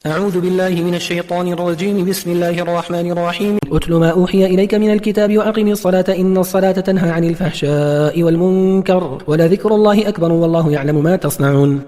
أعوذ بالله من الشيطان الرجيم. بسم الله الرحمن الرحيم. أتل ما أوحي إليك من الكتاب وأقم الصلاة إن الصلاة تنهى عن الفحشاء والمنكر ولذكر الله أكبر والله يعلم ما تصنعون.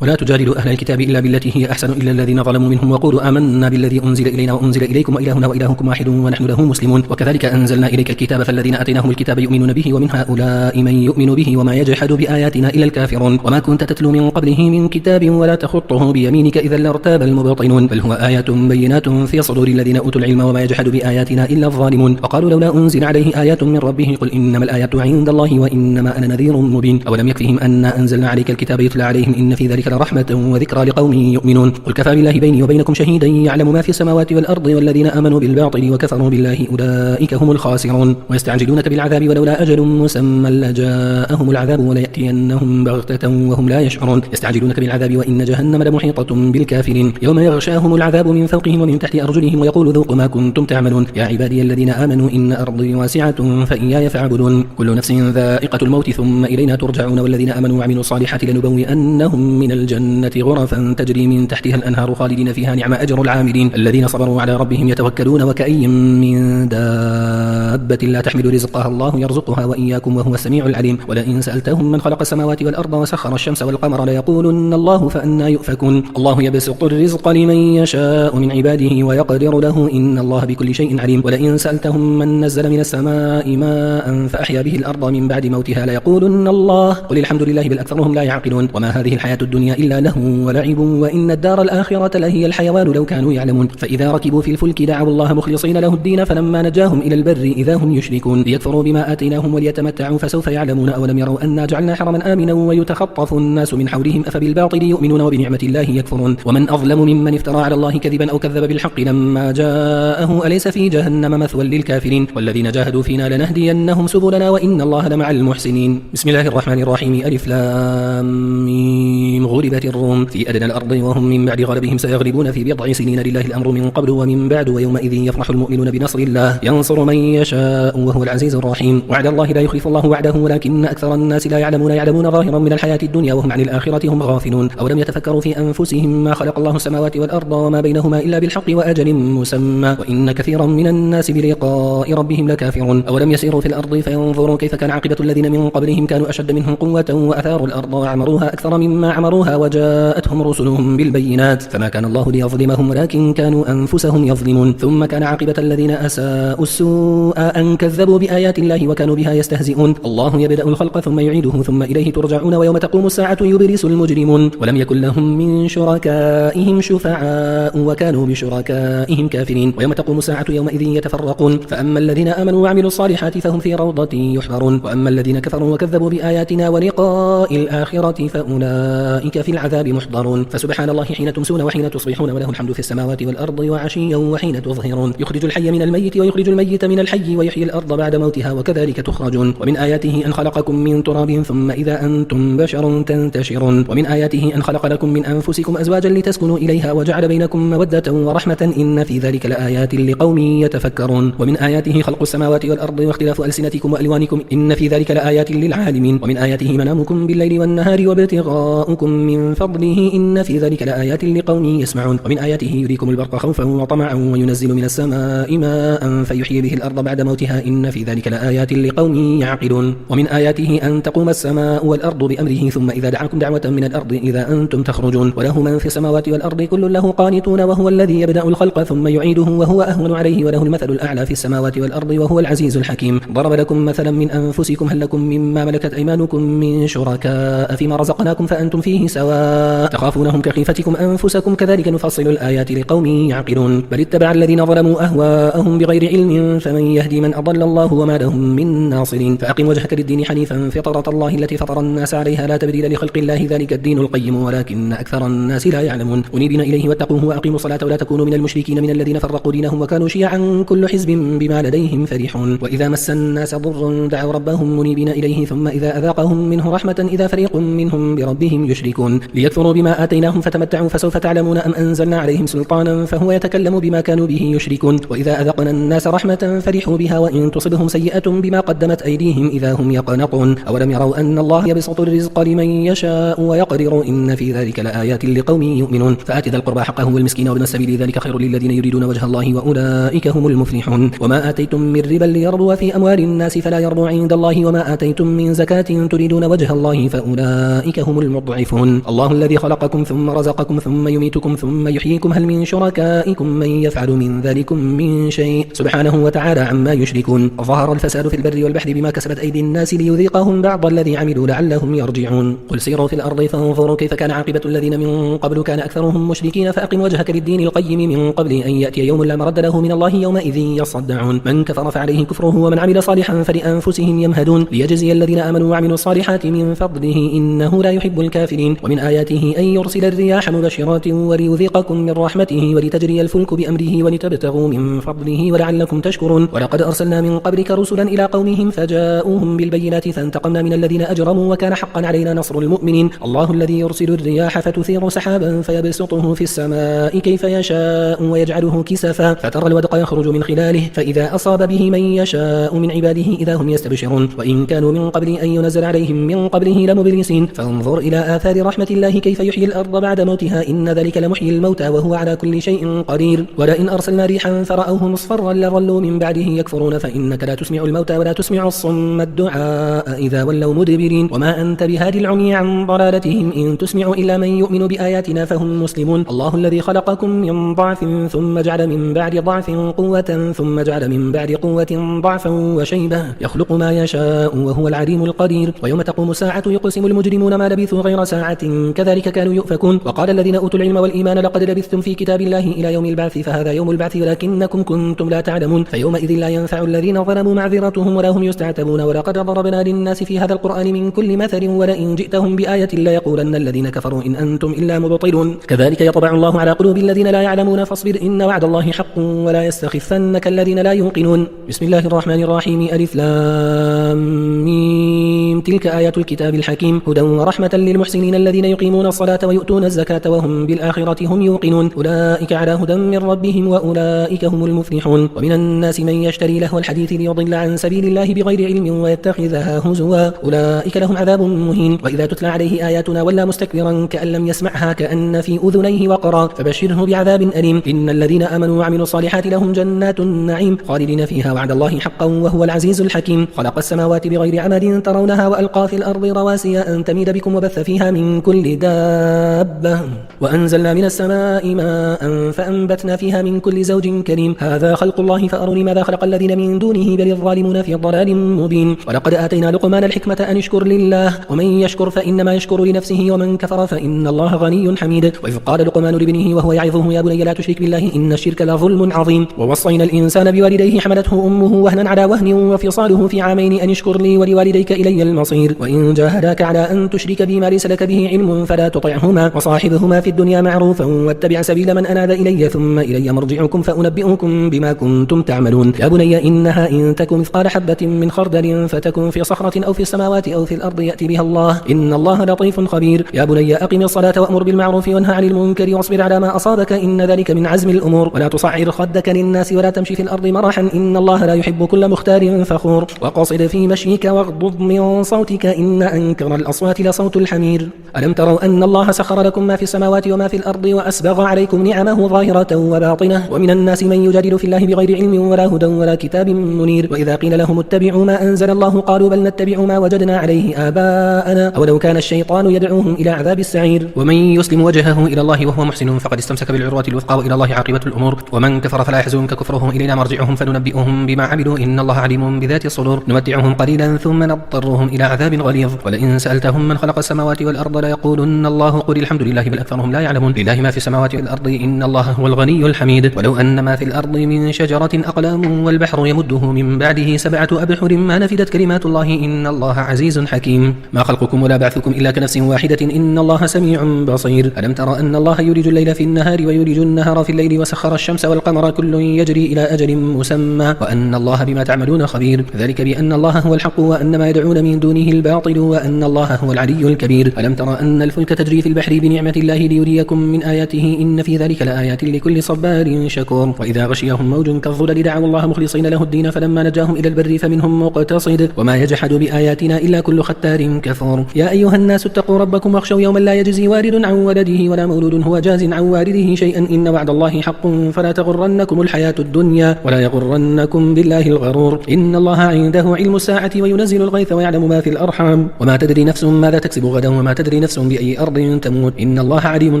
ولا تجادلوا أهل الكتاب إلا بالتي هي أحسن إلا الذين ظلموا منهم وقولوا آمنا بالذي أنزل إلينا وأنزل إليكم وإلهنا وإلهكم واحد ونحن له مسلمون. وكذلك أنزلنا إليك الكتاب فالذين آتيناهم الكتاب يؤمنون به ومن هؤلاء من يؤمن به وما يجحد بآياتنا إلا الكافرون. وما كنت تتلو من قبله من كتاب ولا تخطه بيمينك إذا لارتاب المبطلون بل هو آيات بينات في صدور الذين أوتوا العلم وما يجحد بآياتنا إلا الظالمون. وقالوا لولا أنزل عليه آيات من ربه قل إنما الآيات عند الله وإنما أنا نذير مبين. أولم يكفهم أنا أنزلنا عليك الكتاب يتلى عليهم إن في ذلك لرحمة وذكرى لقوم يؤمنون. قل كفى بالله بيني وبينكم شهيدا يعلم ما في السماوات والأرض والذين آمنوا بالباطل وكفروا بالله أولئك هم الخاسرون. ويستعجلونك بالعذاب ولولا أجل مسمى لجاءهم العذاب وليأتينهم بغتة وهم لا يشعرون. يستعجلونك بالعذاب وإن جهنم لمحيطة بالكافرين يوم يغشاهم العذاب من فوقهم ومن تحت أرجلهم ويقول ذوقوا ما كنتم تعملون. يا عبادي الذين آمنوا إن أرضي واسعة فإياي فاعبدون. كل نفس ذائقة الموت ثم إلينا ترجعون. والذين آمنوا وعملوا الصالحات لنبوئنهم من الجنة غرفا تجري من تحتها الأنهار خالدين فيها نعم أجر العاملين الذين صبروا على ربهم يتوكلون. وكأي من دابة لا تحمل رزقها الله يرزقها وإياكم وهو السميع العليم. ولئن سألتهم من خلق السماوات والأرض وسخر الشمس والقمر ليقولن الله فأنى يؤفكون. الله يبسط الرزق لمن يشاء من عباده ويقدر له إن الله بكل شيء عليم. ولئن سألتهم من نزل من السماء ماء فأحيا به الأرض من بعد موتها ليقولن الله قل الحمد لله بل أكثرهم لا يعقلون. وما هذه الحياة الدنيا إلا له ولعب وإن الدار الآخرة لهي الحيوان لو كانوا يعلمون. فإذا ركبوا في الفلك دعوا الله مخلصين له الدين فلما نجاهم إلى البر إذا هم يشركون ليكفروا بما آتيناهم وليتمتعوا فسوف يعلمون. أولم يروا أنا جعلنا حرما آمنا ويتخطف الناس من حولهم أفبالباطل يؤمنون وبنعمة الله يكفرون. ومن أظلم ممن افترى على الله كذبا أو كذب بالحق لما جاءه أليس في جهنم مثوى للكافرين والذين جاهدوا فينا لنهدينهم سبلنا وإن الله لمع المحسنين. بسم الله الرحمن الرحيم. ألف لام ميم. غلبت الروم في أدنى الأرض وهم من بعد غلبهم سيغلبون في بضع سنين لله الأمر من قبل ومن بعد ويومئذ يفرح المؤمنون بنصر الله ينصر من يشاء وهو العزيز الرحيم. وعد الله لا يخلف الله وعده ولكن أكثر الناس لا يعلمون ظاهرا من الحياة الدنيا وهم عن الآخرة هم غافلون. أولم يتفكروا في أنفسهم ما خلق الله السماوات والأرض وما بينهما إلا بالحق وأجل مسمى وإن كثيرا من الناس بلقاء ربهم لكافرون. أولم يسيروا في الأرض فينظروا كيف كان عاقبة الذين من قبلهم كانوا أشد منهم قوة وأثاروا الأرض وعمروها أكثر مما عمروها وجاءتهم رسلهم بالبينات فما كان الله ليظلمهم ولكن كانوا أنفسهم يظلمون. ثم كان عاقبة الذين أساءوا السوء أن كذبوا بآيات الله وكانوا بها يستهزئون. الله يبدأ الخلق ثم يعيده ثم إليه ترجعون. ويوم تقوم الساعة يبرس المجرمون ولم يكن لهم من شركائهم شفعاء وكانوا بشركائهم كافرين. ويوم تقوم الساعة يومئذ يتفرقون فأما الذين آمنوا وعملوا الصالحات فهم في روضة يحبرون وأما الذين كفروا وكذبوا بآياتنا ولقاء الآخرة فأولئك في العذاب محضرون. فسبحان الله حين تمسون وحين تصبحون وله الحمد في السماوات والأرض وعشيا وحين تظهرون. يخرج الحي من الميت ويخرج الميت من الحي ويحيي الأرض بعد موتها وكذلك تخرجون. ومن آياته أن خلقكم من تراب ثم إذا أنتم بشر تنتشرون. ومن آياته أن خلق لكم من أنفسكم أزواجا لتسكنوا إليها وجعل بينكم مودة ورحمة إن في ذلك لآيات لقوم يتفكرون. ومن آياته خلق السماوات والأرض واختلاف ألسنتكم وألوانكم إن في ذلك لآيات للعالمين. ومن آياته منامكم بالليل والنهار وابتغاؤكم من فضله إن في ذلك لآيات لقوم يسمعون. ومن آياته يريكم البرق خوفا وطمعا وينزل من السماء ماء فيحيي به الأرض بعد موتها إن في ذلك لآيات لقوم يعقلون. ومن آياته أن تقوم السماء والأرض بأمره ثم إذا دعاكم دعوة من الأرض إذا أنتم تخرجون. وله من في السماوات والأرض كل له قانتون وهو الذي يبدأ الخلق ثم يعيده وهو أهون عليه وله المثل الأعلى في السماوات والأرض وهو العزيز الحكيم. ضرب لكم مثلا من أنفسكم هل لكم مما ملكت أيمانكم من شركاء فيما رزقناكم فأنتم فيه سواء تخافونهم كخيفتكم أنفسكم كذلك نفصل الآيات لقوم يعقلون. بل اتبع الذين ظلموا أهواءهم بغير علم فمن يهدي من أضل الله وما لهم من ناصرين. فأقم وجهك للدين حنيفا فطرة الله التي فطر الناس عليها لا تبديل لخلق الله ذلك الدين القيم ولكن أكثر الناس لا يعلمون. منيبين إليه واتقوه وأقيموا الصلاة ولا تكونوا من المشركين من الذين فرقوا دينهم وكانوا شيعا كل حزب بما لديهم فرحون. وإذا مس الناس ضر دعوا ربهم منيبين إليه ثم إذا أذاقهم منه رحمة إذا فريق منهم بربهم يشركون. يشركون ليكفروا بما آتيناهم فتمتعوا فسوف تعلمون أم أنزلنا عليهم سلطانا فهو يتكلم بما كانوا به يشركون وإذا أذقنا الناس رحمة فرحوا بها وإن تصبهم سيئة بما قدمت أيديهم إذا هم يقنطون أولم يروا أن الله يبسط الرزق لمن يشاء ويقدر إن في ذلك لآيات لقوم يؤمنون فآت ذا القربى حقه والمسكين وابن السبيل ذلك خير للذين يريدون وجه الله وأولئك هم المفلحون وما آتيتم من ربا ليربو في أموال الناس فلا يربو عند الله وما آتيتم من زكاة تريدون وجه الله فأولئك هم المضعفون الله الذي خلقكم ثم رزقكم ثم يميتكم ثم يحييكم هل من شركائكم من يفعل من ذلكم من شيء سبحانه وتعالى عما يشركون ظهر الفساد في البر والبحر بما كسبت أيدي الناس ليذيقهم بعض الذي عملوا لعلهم يرجعون قل سيروا في الأرض فانظروا كيف كان عاقبة الذين من قبل كان أكثرهم مشركين فأقم وجهك للدين القيم من قبل أن يأتي يوم لا مرد له من الله يومئذ يصدعون من كفر فعليه كفره ومن عمل صالحا فلأنفسهم يمهدون ليجزي الذين آمنوا وعملوا الصالحات من فضله إنه لا يحب الكافرين ومن آياته أن يرسل الرياح مبشرات وليذيقكم من رحمته ولتجري الفلك بأمره ولتبتغوا من فضله ولعلكم تشكرون ولقد أرسلنا من قبلك رسلا إلى قومهم فجاءوهم بالبينات فانتقمنا من الذين أجرموا وكان حقا علينا نصر المؤمنين الله الذي يرسل الرياح فتثير سحابا فيبسطه في السماء كيف يشاء ويجعله كسفا فترى الودق يخرج من خلاله فإذا أصاب به من يشاء من عباده إذا هم يستبشرون وإن كانوا من قبل أن ينزل عليهم من قبله لمبلسين فانظر إلى آثار رحمة الله كيف يحيي الأرض بعد موتها إن ذلك لمحيي الموتى وهو على كل شيء قدير ولئن أرسلنا ريحا فرأوه مصفرا لظلوا من بعده يكفرون فإنك لا تسمع الموتى ولا تسمع الصم الدعاء إذا ولوا مدبرين وما أنت بهادي العمي عن ضلالتهم إن تسمع إلا من يؤمن بآياتنا فهم مسلمون الله الذي خلقكم من ضعف ثم جعل من بعد ضعف قوة ثم جعل من بعد قوة ضعفا وشيبة يخلق ما يشاء وهو العليم القدير ويوم تقوم الساعة يقسم المجرمون ما لبثوا غير ساعة كذلك كانوا يؤفكون وقال الذين أوتوا العلم والإيمان لقد لبثتم في كتاب الله إلى يوم البعث فهذا يوم البعث ولكنكم كنتم لا تعلمون فيومئذ لا ينفع الذين ظلموا معذرتهم ولا هم يستعتبون ولقد ضربنا للناس في هذا القرآن من كل مثل ولئن جئتهم بآية لا يقولن الذين كفروا إن أنتم إلا مبطلون كذلك يطبع الله على قلوب الذين لا يعلمون فاصبر إن وعد الله حق ولا يستخفنك الذين لا يوقنون بسم الله الرحمن الرحيم ألف لام ميم تلك آيات الكتاب الحكيم هدى ورحمة للمحسنين الذين يقيمون الصلاة ويؤتون الزكاة وهم بالآخرة هم يوقنون أولئك على هدى من ربهم وأولئك هم المفلحون ومن الناس من يشتري لهو الحديث ليضل عن سبيل الله بغير علم ويتخذها هزوا أولئك لهم عذاب مهين وإذا تتلى عليه آياتنا ولا مستكبرا كأن لم يسمعها كأن في أذنيه وقرا فبشره بعذاب أليم إن الذين آمنوا وعملوا الصالحات لهم جنات النعيم خالدين فيها وعد الله حقا وهو العزيز الحكيم خلق السماوات بغير عمد ترونها وألقى في الأرض رواسي أن تميد بكم وبث فيها من كل دابة وأنزلنا من السماء ماء فأنبتنا فيها من كل زوج كريم هذا خلق الله فأروني ماذا خلق الذين من دونه بل الظالمون في ضلال مبين ولقد آتينا لقمان الحكمة أن اشكر لله ومن يشكر فإنما يشكر لنفسه ومن كفر فإن الله غني حميد وإذ قال لقمان لابنه وهو يعظه يا بني لا تشرك بالله إن الشرك لظلم عظيم ووصينا الإنسان بوالديه حملته أمه وهنا على وهن وفصاله في عامين أن اشكر لي ولوالديك إلي المصير وإن جاهداك على أن تشرك بي ما ليس لك به علم فلا تطعهما وصاحبهما في الدنيا معروفا واتبع سبيل من أناب إلي ثم إلي مرجعكم فأنبئكم بما كنتم تعملون يا بني إنها إن تكن مثقال حبة من خردل فتكن في صخرة أو في السماوات أو في الأرض يأتي بها الله إن الله لطيف خبير يا بني أقم الصلاة وأمر بالمعروف وانهى عن المنكر واصبر على ما أصابك إن ذلك من عزم الأمور ولا تصعر خدك للناس ولا تمشي في الأرض مرحا إن الله لا يحب كل مختار فخور وقصد في مشيك واغضض من صوتك إن أنكر الأصوات لصوت الحمير ألم تروا أن الله سخر لكم ما في السماوات وما في الأرض وأسبغ عليكم نعمه ظاهرة وباطنة ومن الناس من يجادل في الله بغير علم ولا هدى ولا كتاب منير وإذا قيل لهم اتبعوا ما أنزل الله قالوا بل نتبع ما وجدنا عليه آباءنا أولو كان الشيطان يدعوهم إلى عذاب السعير ومن يسلم وجهه إلى الله وهو محسن فقد استمسك بالعروة الوثقى وإلى الله عاقبة الأمور ومن كفر فلا يحزنك كفرهم إلينا مرجعهم فننبئهم بما عملوا إن الله عليم بذات الصدور نمتعهم قليلا ثم نضطرهم إلى عذاب غليظ ولئن سألتهم من خلق السماوات والأرض ليقولن الله قل الحمد لله بل أكثرهم لا يعلمون لله ما في السماوات والأرض إن الله هو الغني الحميد ولو أن ما في الأرض من شجرة أقلام والبحر يمده من بعده 7 أبحر ما نفدت كلمات الله إن الله عزيز حكيم ما خلقكم ولا بعثكم إلا كنفس واحدة إن الله سميع بصير ألم تر أن الله يولج الليل في النهار ويولج النهار في الليل وسخر الشمس والقمر كل يجري إلى أجل مسمى وأن الله بما تعملون خبير ذلك بأن الله هو الحق وأن ما يدعون من دونه الباطل وأن الله هو العلي الكبير ألم تر ترى أن الفلك تجري في البحر بنعمة الله ليريكم من آياته إن في ذلك لآيات لكل صبار شكور وإذا غشيهم موج كالظلل دعوا الله مخلصين له الدين فلما نجاهم إلى البر فمنهم مقتصد وما يجحد بآياتنا إلا كل ختار كفور يا أيها الناس اتقوا ربكم واخشوا يوما لا يجزي والد عن ولده ولا مولود هو جاز عن والده شيئا إن وعد الله حق فلا تغرنكم الحياة الدنيا ولا يغرنكم بالله الغرور إن الله عنده علم الساعة وينزل الغيث ويعلم ما في الأرحام وما تدري نفس ماذا تكسب غدا وما تدري نفس بأي أرض تموت إن الله عليم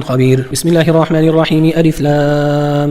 خبير بسم الله الرحمن الرحيم ألف لام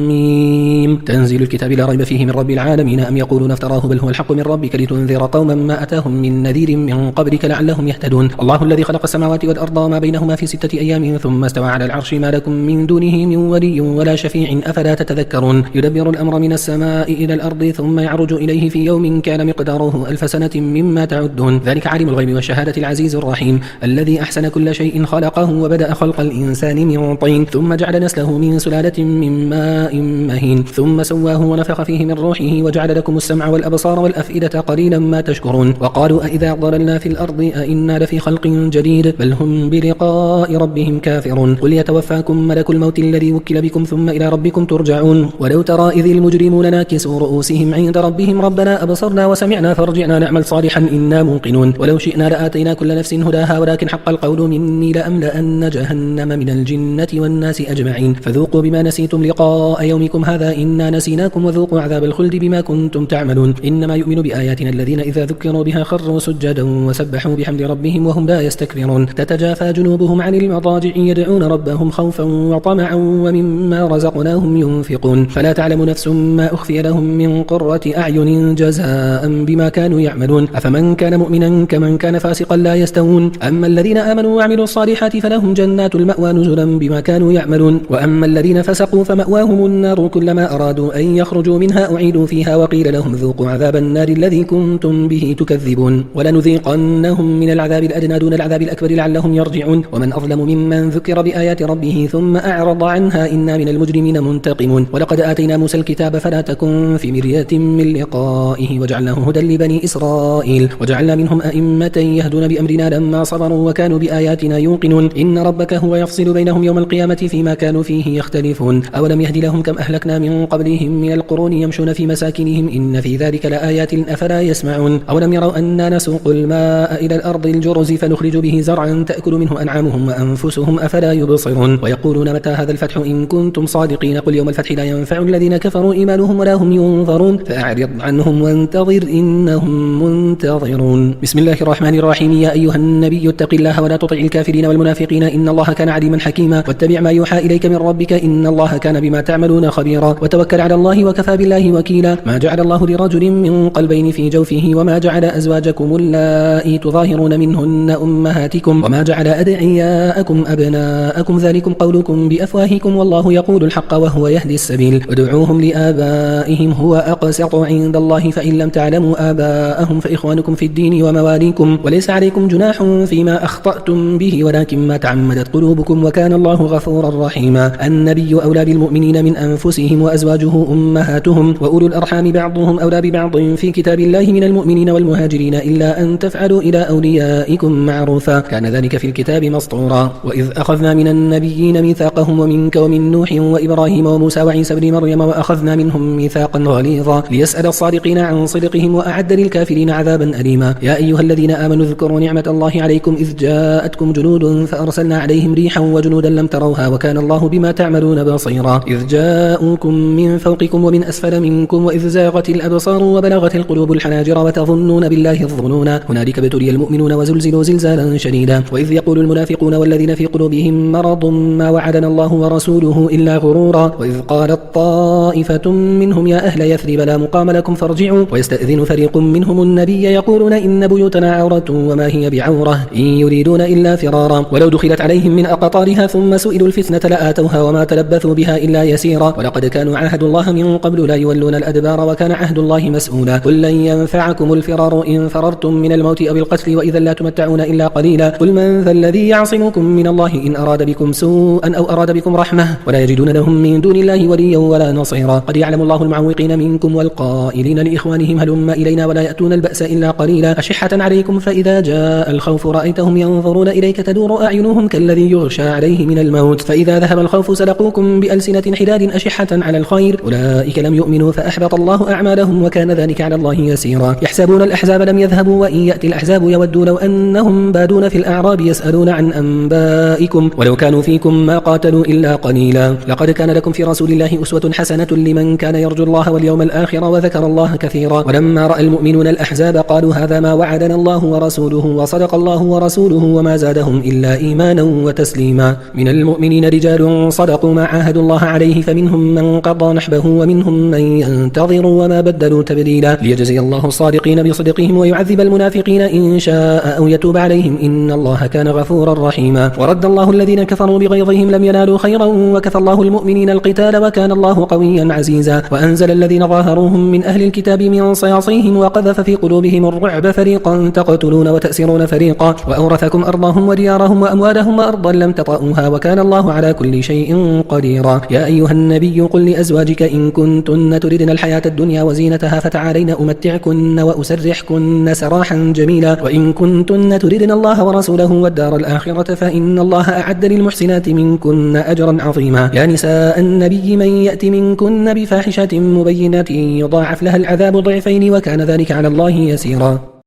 ميم تنزيل الكتاب لا ريب فيه من رب العالمين أم يقولون افتراه بل هو الحق من ربك لتنذر قوما ما أتاهم من نذير من قبلك لعلهم يهتدون الله الذي خلق السماوات والأرض وما بينهما في 6 أيام ثم استوى على العرش ما لكم من دونه من ولي ولا شفيع أفلا تتذكرون يدبر الأمر من السماء إلى الأرض ثم يعرج إليه في يوم كان مقداره 1000 سنة مما تعدون ذلك عالم الغيب والشهادة العزيز الرحيم الذي أحسن كل شيء خلقه وبدأ خلق الإنسان من طين ثم جعل نسله من سلالة من ماء مهين ثم سواه ونفخ فيه من روحه وجعل لكم السمع والأبصار والأفئدة قليلا ما تشكرون وقالوا أإذا ضللنا في الأرض أإنا لفي خلق جديد بل هم بلقاء ربهم كافرون قل يتوفاكم ملك الموت الذي وكل بكم ثم إلى ربكم ترجعون ولو ترى إذ المجرمون ناكسوا رؤوسهم عند ربهم ربنا أبصرنا وسمعنا فارجعنا نعمل صالحا إنا موقنون ولو شئنا لآتينا كل نفس هداها ولكن حق القول مني لأملأن جهنم من الجنة والناس أجمعين فذوقوا بما نسيتم لقاء يومكم هذا إنا نسيناكم وذوقوا عذاب الخلد بما كنتم تعملون إنما يؤمن بآياتنا الذين إذا ذكروا بها خروا سجدا وسبحوا بحمد ربهم وهم لا يستكبرون تتجافى جنوبهم عن المضاجع يدعون ربهم خوفا وطمعا ومما رزقناهم ينفقون فلا تعلم نفس ما أخفي لهم من قرة أعين جزاء بما كانوا يعملون أفمن كان مؤمنا كمن كان فاسقا لا يستوون أما الذين آمنوا وعملوا الصالحات فلهم جنات المأوى نزلا بما كانوا يعملون وأما الذين فسقوا فمأواهم النار كلما أرادوا أن يخرجوا منها أعيدوا فيها وقيل لهم ذوقوا عذاب النار الذي كنتم به تكذبون ولنذيقنهم من العذاب الأدنى دون العذاب الأكبر لعلهم يرجعون ومن أظلم ممن ذكر بآيات ربه ثم أعرض عنها إنا من المجرمين منتقمون ولقد آتينا موسى الكتاب فلا تكن في مرية من لقائه وجعلناه هدى لبني إسرائيل وجعلنا منهم أئمة يهدون بأمرنا لما صبروا وكانوا بآياتنا يوقنون إن ربك هو يفصل بينهم يوم القيامة فيما كانوا فيه يختلفون أولم يهد لهم كم أهلكنا من قبلهم من القرون يمشون في مساكنهم إن في ذلك لآيات أفلا يسمعون أولم يروا أنا نسوق الماء إلى الأرض الجرز فنخرج به زرعا تأكل منه أنعامهم وأنفسهم أفلا يبصرون ويقولون متى هذا الفتح إن كنتم صادقين قل يوم الفتح لا ينفع الذين كفروا إيمانهم ولا هم ينظرون فأعرض عنهم وانتظر إنهم منتظرون بسم الله الرحمن الرحيم يا أيها النبي اتق الله ولا تطع الكافرين والمنافقين إن الله كان عليما حكيما واتبع ما يوحى إليك من ربك إن الله كان بما تعملون خبيرا وتوكل على الله وكفى بالله وكيلا ما جعل الله لرجل من قلبين في جوفه وما جعل أزواجكم اللائي تظاهرون منهن أمهاتكم وما جعل أدعياءكم أبناءكم ذلكم قولكم بأفواهكم والله يقول الحق وهو يهدي السبيل ادعوهم لآبائهم هو أقسط عند الله فإن لم تعلموا آباءهم فإخوانكم في الدين ومواليكم وليس عليكم جناح فيما أخطأتم به ولكن ما تعمدت قلوبكم وكان الله غفورا رحيما النبي أولى بالمؤمنين من أنفسهم وأزواجه أمهاتهم وأولو الأرحام بعضهم أولى ببعض في كتاب الله من المؤمنين والمهاجرين إلا أن تفعلوا إلى أوليائكم معروفا كان ذلك في الكتاب مسطورا وإذ أخذنا من النبيين ميثاقهم ومنك ومن نوح وإبراهيم وموسى وعيسى بن مريم وأخذنا منهم ميثاقا غليظا ليسأل الصادقين عن صدقهم وأعد للكافرين عذابا أليما يا أيها الذين آمنوا اذكروا نعمة الله عليكم إذ جاءتكم جنود فأرسلنا عليهم ريحا وجنودا لم تروها وكان الله بما تعملون بصيرا إذ جاءوكم من فوقكم ومن أسفل منكم وإذ زاغت الأبصار وبلغت القلوب الحناجر وتظنون بالله الظنون هنالك ابتلي المؤمنون وزلزلوا زلزالا شديدا وإذ يقول المنافقون والذين في قلوبهم مرض ما وعدنا الله ورسوله إلا غرورا وإذ قالت طائفة منهم يا أهل يثرب لا مقام لكم فارجعوا ويستأذن فريق منهم النبي يقولون إن بيوتنا عورة وما هي بعورة إن يريدون إلا فرارا ولو دخلت عليهم من أقطارها ثم سئلوا الفتنة لآتوها وما تلبثوا بها إلا يسيرا ولقد كانوا عاهدوا الله من قبل لا يولون الأدبار وكان عهد الله مسؤولا قل لن ينفعكم الفرار إن فررتم من الموت أو القتل وإذا لا تمتعون إلا قليلا قل من ذا الذي يعصمكم من الله إن أراد بكم سوءا أو أراد بكم رحمة ولا يجدون لهم من دون الله وليا ولا نصيرا قد يعلم الله المعوقين منكم والقائلين لإخوانهم هلم إلينا ولا يأتون البأس إلا قليلا أشحة عليكم فإذا جاء الخوف رأيتهم ينظرون إليك تدور أعينهم كالذي يغشى عليه من الموت فإذا ذهب الخوف سلقوكم بألسنة حداد أشحة على الخير أولئك لم يؤمنوا فأحبط الله أعمالهم وكان ذلك على الله يسيرا يحسبون الأحزاب لم يذهبوا وإن يأتي الأحزاب يودوا لو أنهم بادون في الأعراب يسألون عن أنبائكم ولو كانوا فيكم ما قاتلوا إلا قليلا لقد كان لكم في رسول الله أسوة حسنة لمن كان يرجو الله واليوم الآخر وذكر الله كثيرا ولما رأى المؤمنون الأحزاب قالوا هذا ما وعدنا الله ورسوله وصدق الله ورسوله وما زادهم إلا إيمانا وتسليما من المؤمنين رجال صدقوا ما عاهدوا الله عليه فمنهم من قضى نحبه ومنهم من ينتظر وما بدلوا تبديلا ليجزي الله الصادقين بصدقهم ويعذب المنافقين إن شاء أو يتوب عليهم إن الله كان غفورا رحيما ورد الله الذين كفروا بغيظهم لم ينالوا خيرا وكفى الله المؤمنين القتال وكان الله قويا عزيزا وأنزل الذين ظاهروهم من أهل الكتاب من صياصيهم وقذف في قلوبهم الرعب فريقا تقتلون وتأسرون فريقا وأورثكم أرضهم وديارهم وأموالهم وأرضا لم تطئوها وكان الله على كل شيء قديرا يا أيها النبي قل لأزواجك إن كنتن تردن الحياة الدنيا وزينتها فتعالين أمتعكن وأسرحكن سراحا جميلا وإن كنتن تردن الله ورسوله والدار الآخرة فإن الله أعد للمحسنات منكن أجرا عظيما يا نساء النبي من يأتي منكن بفاحشة مبينة يضاعف لها العذاب ضعفين وكان ذلك على الله يسيرا